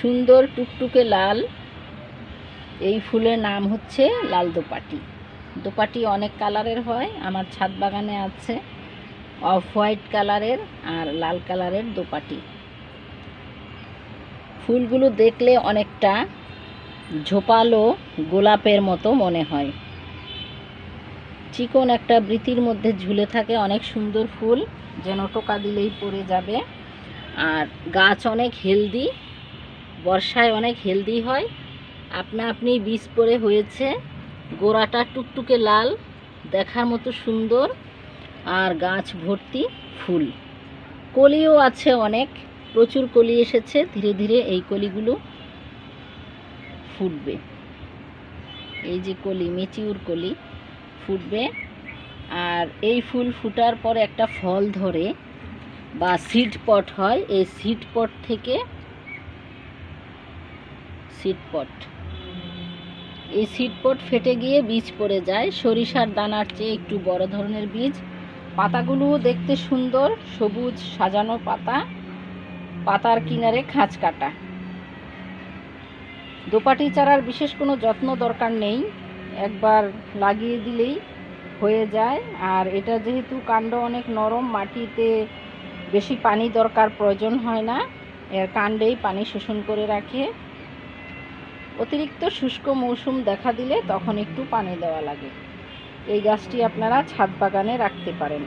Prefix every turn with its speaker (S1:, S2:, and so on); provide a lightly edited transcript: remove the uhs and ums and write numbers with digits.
S1: সুন্দর টুকটুকে লাল এই ফুলের নাম হচ্ছে লাল দোপাটি। দোপাটি অনেক কালারের হয়, আমার ছাদ বাগানে আছে অফ হোয়াইট কালারের আর লাল কালারের দোপাটি। ফুলগুলো দেখলে অনেকটা ঝোপালো গোলাপের মতো মনে হয়। চিকন একটা বৃতির মধ্যে ঝুলে থাকে, অনেক সুন্দর ফুল, যেন টোকা দিলেই পড়ে যাবে। আর গাছ অনেক হেলদি, বর্ষায় অনেক হেলদি হয়। আপনা আপনি বীজ পড়ে হয়েছে, গোড়াটা টুকটুকে লাল, দেখার মতো সুন্দর, আর গাছ ভর্তি ফুল। কলিও আছে অনেক, প্রচুর কলি এসেছে। ধীরে ধীরে এই কলিগুলো ফুটবে। এই যে কলি, মেচিউর কলি ফুটবে। আর এই ফুল ফুটার পর একটা ফল ধরে বা সিড পট হয়। এই সিড পট থেকে এই সিড পট ফেটে গিয়ে বীজ পড়ে যায়, সরিষার দানার চেয়ে একটু বড় ধরনের বীজ। পাতাগুলো দেখতে সুন্দর, সবুজ সাজানো পাতা, পাতার কিনারে খাঁজ কাটা। দোপাটি চারার বিশেষ কোনো যত্ন দরকার নেই, একবার লাগিয়ে দিলেই হয়ে যায়। আর এটা যেহেতু কাণ্ড অনেক নরম, মাটিতে বেশি পানি দরকার প্রয়োজন হয় না, এর কাণ্ডেই পানি শোষণ করে রাখে। অতিরিক্ত শুষ্ক মৌসুম দেখা দিলে তখন একটু পানি দেওয়া লাগে। এই গাছটি আপনারা ছাদ বাগানে রাখতে পারেন।